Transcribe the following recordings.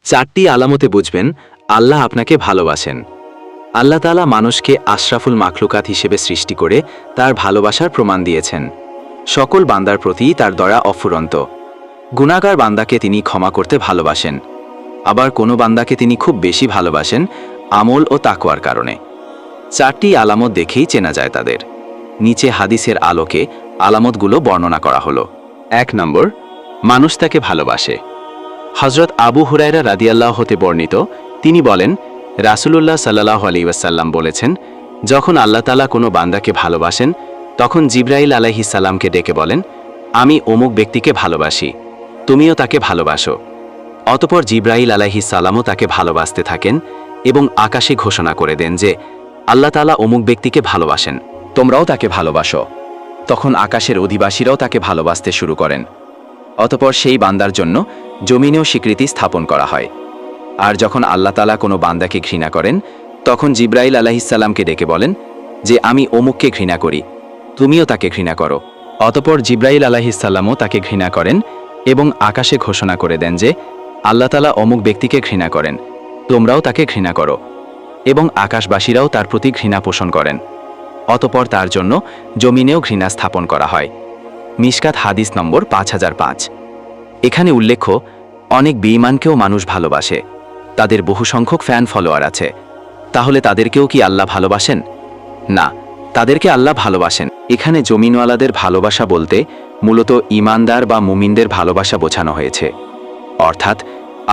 চারটি আলামতে বুঝবেন আল্লাহ আপনাকে ভালোবাসেন। আল্লাহ তাআলা মানুষকে আশরাফুল মাখলুকাত হিসেবে সৃষ্টি করে তার ভালোবাসার প্রমাণ দিয়েছেন। সকল বান্দার প্রতি তার দয়া অফুরন্ত। গুনাহগার বান্দাকে তিনি ক্ষমা করতে ভালোবাসেন, আবার কোনো বান্দাকে তিনি খুব বেশি ভালোবাসেন আমল ও তাকওয়ার কারণে। চারটি আলামত দেখেই চেনা যায় তাদের। নিচে হাদিসের আলোকে আলামতগুলো বর্ণনা করা হলো। 1 নম্বর, মানুষ তাকে ভালোবাসে। হযরত আবু হুরায়রা রাদিয়াল্লাহু হতে বর্ণিত, তিনি বলেন, রাসূলুল্লাহ সাল্লাল্লাহু আলাইহি ওয়াসাল্লাম বলেছেন, যখন আল্লাহ তাআলা কোনো বান্দাকে ভালোবাসেন তখন জিবরাইল আলাইহিস সালামকে ডেকে বলেন, আমি অমুক ব্যক্তিকে ভালোবাসি, তুমিও তাকে ভালোবাসো। অতঃপর জিবরাইল আলাইহিস সালামও তাকে ভালোবাসতে থাকেন এবং আকাশে ঘোষণা করে দেন যে আল্লাহ তাআলা অমুক ব্যক্তিকে ভালোবাসেন, তোমরাও তাকে ভালোবাসো। তখন আকাশের অধিবাসীরাও তাকে ভালোবাসতে শুরু করেন। অতঃপর সেই বান্দার জন্য জমিনেও স্বীকৃতি স্থাপন করা হয়। আর যখন আল্লাহ তাআলা কোনো বান্দাকে ঘৃণা করেন তখন জিবরাইল আলাইহিস সালামকে ডেকে বলেন যে আমি অমুককে ঘৃণা করি, তুমিও তাকে ঘৃণা করো। অতঃপর জিবরাইল আলাইহিস সালামও তাকে ঘৃণা করেন এবং আকাশে ঘোষণা করে দেন যে আল্লাহ তাআলা অমুক ব্যক্তিকে ঘৃণা করেন, তোমরাও তাকে ঘৃণা করো। এবং আকাশবাসীরাও তার প্রতি ঘৃণা পোষণ করেন। অতঃপর তার জন্য জমিনেও ঘৃণা স্থাপন করা হয়। মিশকাত হাদিস নম্বর 5005। এখানে উল্লেখ্য, অনেক বেঈমানকেও মানুষ ভালোবাসে, তাদের বহু সংখ্যক ফ্যান ফলোয়ার আছে। তাহলে তাদেরকেও কি আল্লাহ ভালোবাসেন? না, তাদেরকে আল্লাহ ভালোবাসেন। এখানে জমিনওয়ালাদের ভালোবাসা বলতে মূলত ঈমানদার বা মুমিনদের ভালোবাসা বোঝানো হয়েছে। অর্থাৎ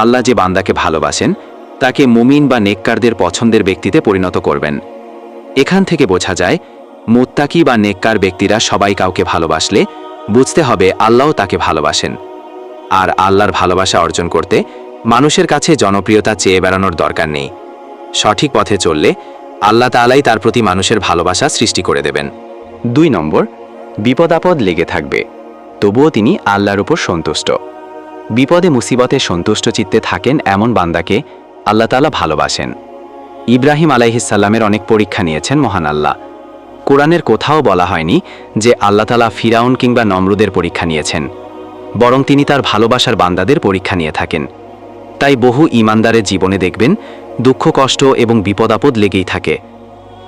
আল্লাহ যে বান্দাকে ভালোবাসেন তাকে মুমিন বা নেককারদের পছন্দের ব্যক্তিতে পরিণত করবেন। এখান থেকে বোঝা যায়, মুত্তাকি বা নেককার ব্যক্তিরা সবাই কাউকে ভালোবাসলে বুঝতে হবে আল্লাহও তাকে ভালোবাসেন। আর আল্লাহর ভালোবাসা অর্জন করতে মানুষের কাছে জনপ্রিয়তা চেয়ে বেড়ানোর দরকার নেই। সঠিক পথে চললে আল্লাহ তাআলাই তার প্রতি মানুষের ভালোবাসা সৃষ্টি করে দেবেন। 2 নম্বর, বিপদ আপদ লেগে থাকবে, তবুও তিনি আল্লাহর উপর সন্তুষ্ট। বিপদে মুসিবতে সন্তুষ্ট চিত্তে থাকেন এমন বান্দাকে আল্লাহ তাআলা ভালোবাসেন। ইব্রাহিম আলাইহিস সালামের অনেক পরীক্ষা নিয়েছেন মহান আল্লাহ। কোরআনের কোথাও বলা হয়নি যে আল্লাহ তাআলা ফিরাউন কিংবা নমরুদের পরীক্ষা নিয়েছেন, বরং তিনি তার ভালোবাসার বান্দাদের পরীক্ষা নিয়ে থাকেন। তাই বহু ঈমানদারের জীবনে দেখবেন দুঃখ কষ্ট এবং বিপদ আপদ লেগেই থাকে।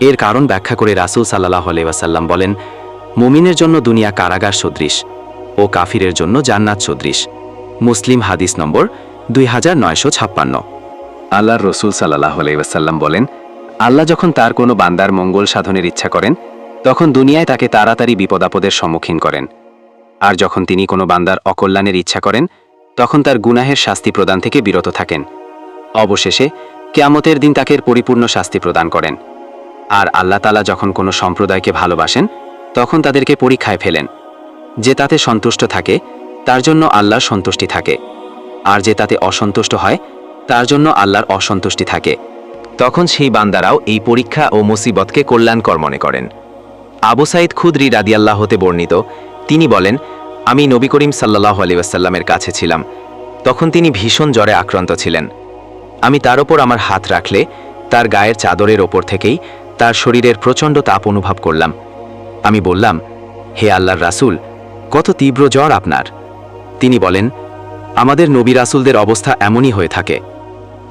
এর কারণ ব্যাখ্যা করে রাসূল সাল্লাল্লাহু আলাইহি ওয়াসাল্লাম বলেন, মুমিনের জন্য দুনিয়া কারাগার সদৃশ ও কাফিরের জন্য জান্নাত সদৃশ। মুসলিম হাদিস নম্বর 2956। আল্লাহর রাসূল সাল্লাল্লাহু আলাইহি ওয়াসাল্লাম বলেন, আল্লাহ যখন তার কোনো বান্দার মঙ্গল সাধনের ইচ্ছা করেন তখন দুনিয়ায় তাকে তাড়াতাড়ি বিপদ আপদের সম্মুখীন করেন। আর যখন তিনি কোনো বান্দার অকল্যাণের ইচ্ছা করেন তখন তার গুনাহের শাস্তি প্রদান থেকে বিরত থাকেন। অবশেষে কিয়ামতের দিন তাকে পরিপূর্ণ শাস্তি প্রদান করেন। আর আল্লাহ তাআলা যখন কোনো সম্প্রদায়কে ভালোবাসেন তখন তাদেরকে পরীক্ষায় ফেলেন। যে তাতে সন্তুষ্ট থাকে তার জন্য আল্লাহর সন্তুষ্টি থাকে, আর যে তাতে অসন্তুষ্ট হয় তার জন্য আল্লাহর অসন্তুষ্টি থাকে। তখন সেই বান্দারাও এই পরীক্ষা ও মুসিবতকে কল্যাণকর মনে করেন। আবু সাঈদ খুদরি রাদিয়াল্লাহু হতে বর্ণিত, তিনি বলেন, আমি নবী করিম সাল্লাল্লাহু আলাইহি ওয়াসাল্লামের কাছে ছিলাম। তখন তিনি ভীষণ জ্বরে আক্রান্ত ছিলেন। আমি তার ওপর আমার হাত রাখলে তার গায়ের চাদরের ওপর থেকেই তার শরীরের প্রচণ্ড তাপ অনুভব করলাম। আমি বললাম, হে আল্লাহর রাসূল, কত তীব্র জ্বর আপনার? তিনি বলেন, আমাদের নবী রাসূলদের অবস্থা এমনই হয়ে থাকে।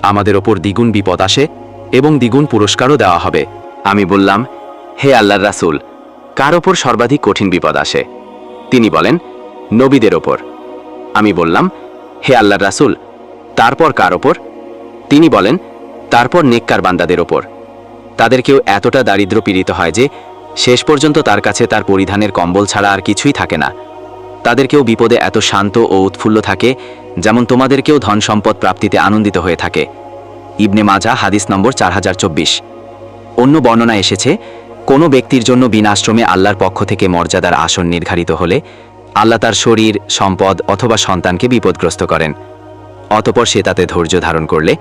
আমাদের ওপর দ্বিগুণ বিপদ আসে এবং দ্বিগুণ পুরস্কারও দেওয়া হবে। আমি বললাম, হে আল্লাহর রাসূল, কার ওপর সর্বাধিক কঠিন বিপদ আসে? তিনি বলেন, নবীদের ওপর। আমি বললাম, হে আল্লাহর রাসূল, তারপর কার ওপর? তিনি বলেন, তারপর নেককার বান্দাদের ওপর। তাদেরকেও এতটা দারিদ্র পীড়িত হয় যে শেষ পর্যন্ত তার কাছে তার পরিধানের কম্বল ছাড়া আর কিছুই থাকে না। তাদেরকেও বিপদে এত শান্ত ও উৎফুল্ল থাকে যেমন তোমাদেরকেও ধন সম্পদ প্রাপ্তিতে আনন্দিত হয়ে থাকে। ইবনে মাজাহ হাদিস নম্বর 4024। অন্য বর্ণনা এসেছে, কোনো ব্যক্তির জন্য বিনাশ্রমে আল্লাহর পক্ষ থেকে মর্যাদার আসন নির্ধারিত হলে আল্লাহ তার শরীর, সম্পদ অথবা সন্তানকে বিপদগ্রস্ত করেন। অতঃপর সে তাতে ধৈর্য ধারণ করলে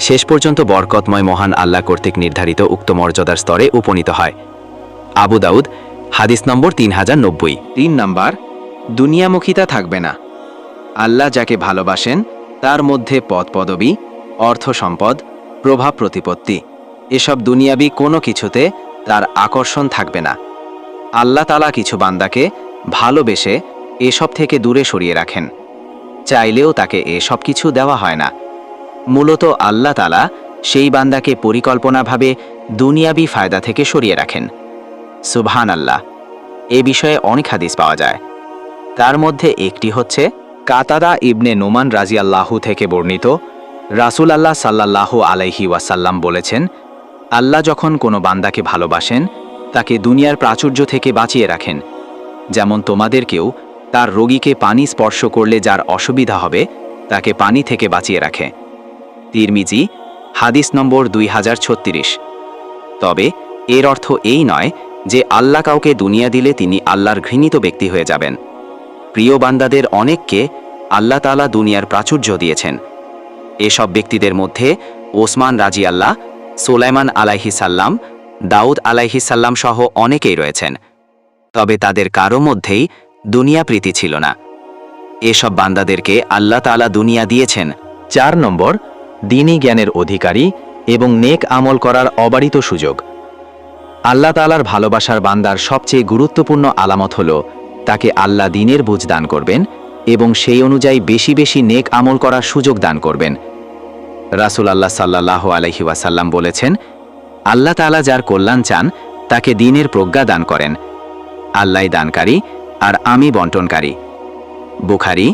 শেষ পর্যন্ত বরকতময় মহান আল্লাহ কর্তৃক নির্ধারিত উক্ত মর্যাদার স্তরে উপনীত হয়। আবু দাউদ হাদিস নম্বর 3090। 3 নাম্বার, দুনিয়ামুখিতা থাকবে না। আল্লাহ যাকে ভালোবাসেন তার মধ্যে পদ পদবী, অর্থ সম্পদ, প্রভাব প্রতিপত্তি এসব দুনিয়াবি কোনো কিছুতে তার আকর্ষণ থাকবে না। আল্লাহ তাআলা কিছু বান্দাকে ভালোবেসে এসব থেকে দূরে সরিয়ে রাখেন। চাইলেও তাকে এসব কিছু দেওয়া হয় না। মূলত আল্লাহ তাআলা সেই বান্দাকে পরিকল্পনাভাবে দুনিয়াবি ফায়দা থেকে সরিয়ে রাখেন। সুবহানাল্লাহ। এ বিষয়ে অনেক হাদিস পাওয়া যায়। তার মধ্যে একটি হচ্ছে কাতাদা ইবনে নোমান রাজিয়াল্লাহু থেকে বর্ণিত, রাসূল আল্লাহ সাল্লাল্লাহু আলাইহি ওয়াসাল্লাম বলেছেন, আল্লাহ যখন কোনো বান্দাকে ভালোবাসেন তাকে দুনিয়ার প্রাচুর্য থেকে বাঁচিয়ে রাখেন, যেমন তোমাদেরকেও তার রোগীকে পানি স্পর্শ করলে যার অসুবিধা হবে তাকে পানি থেকে বাঁচিয়ে রাখে। তিরমিজি, হাদিস নম্বর 2036। তবে এর অর্থ এই নয় যে আল্লাহ কাউকে দুনিয়া দিলে তিনি আল্লাহর ঘৃণিত ব্যক্তি হয়ে যাবেন। প্রিয় বান্দাদের অনেককে আল্লাহ তাআলা দুনিয়ার প্রাচুর্য দিয়েছেন। এসব ব্যক্তিদের মধ্যে ওসমান রাজিয়াল্লাহ, সুলাইমান আলাইহিস সালাম, দাউদ আলাইহিস সালাম সহ অনেকেই রয়েছেন। তবে তাদের কারো মধ্যেই দুনিয়া প্রীতি ছিল না। এসব বান্দাদেরকে আল্লাহ তাআলা দুনিয়া দিয়েছেন। 4 নম্বর, দ্বীনি জ্ঞানের অধিকারী এবং নেক আমল করার অবারিত সুযোগ। আল্লাহ তাআলার ভালোবাসার বান্দার সবচেয়ে গুরুত্বপূর্ণ আলামত হল তাকে আল্লাহ দ্বীনের বুঝ দান করবেন এবং সেই অনুযায়ী বেশি বেশি নেক আমল করার সুযোগ দান করবেন। রাসূলুল্লাহ সাল্লাল্লাহু আলাইহি ওয়াসাল্লাম বলেছেন, আল্লাহ তাআলা যার কল্যাণ চান তাকে দ্বীনের প্রজ্ঞা দান করেন। আল্লাহই দানকারী আর আমি বন্টনকারী। বুখারী,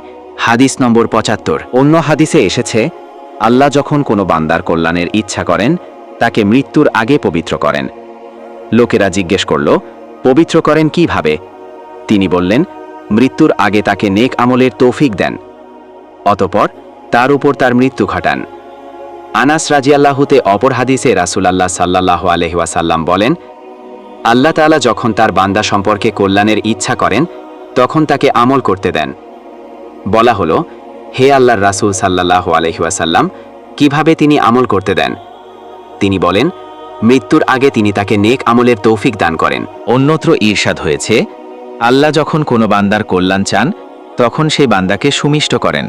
হাদিস নম্বর 75। অন্য হাদিসে এসেছে, আল্লাহ যখন কোনো বান্দার কল্যাণের ইচ্ছা করেন তাকে মৃত্যুর আগে পবিত্র করেন। লোকেরা জিজ্ঞেস করল, পবিত্র করেন কিভাবে? তিনি বললেন, মৃত্যুর আগে তাকে নেক আমলের তৌফিক দেন, অতঃপর তার উপর তার মৃত্যু ঘটান। আনাস রাজিয়াল্লাহুতে অপর হাদিসে রাসূলুল্লাহ সাল্লাল্লাহু আলাইহি ওয়াসাল্লাম বলেন, আল্লাহ তাআলা যখন তার বান্দা সম্পর্কে কল্যাণের ইচ্ছা করেন তখন তাকে আমল করতে দেন। বলা হলো, হে আল্লাহর রাসূল সাল্লাল্লাহু আলাইহি ওয়াসাল্লাম, কিভাবে তিনি আমল করতে দেন? তিনি বলেন, মৃত্যুর আগে তিনি তাকে নেক আমলের তৌফিক দান করেন। অন্যত্র ইরশাদ হয়েছে, আল্লাহ যখন কোনো বান্দার কল্যাণ চান তখন সেই বান্দাকে সুমিষ্ট করেন।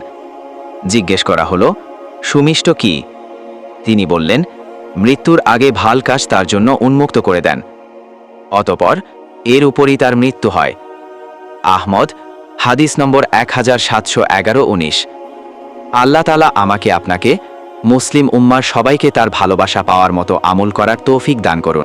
জিজ্ঞেস করা হলো, সুমিষ্ট কি? তিনি বললেন, মৃত্যুর আগে ভাল কাজ তার জন্য উন্মুক্ত করে দেন, অতঃপর এর উপরই তার মৃত্যু হয়। আহমদ, হাদিস নম্বর 1711-19। আল্লাহ তাআলা আমাকে আপনাকে মুসলিম উম্মার সবাইকে তার ভালোবাসা পাওয়ার মতো আমল করার তৌফিক দান করুন।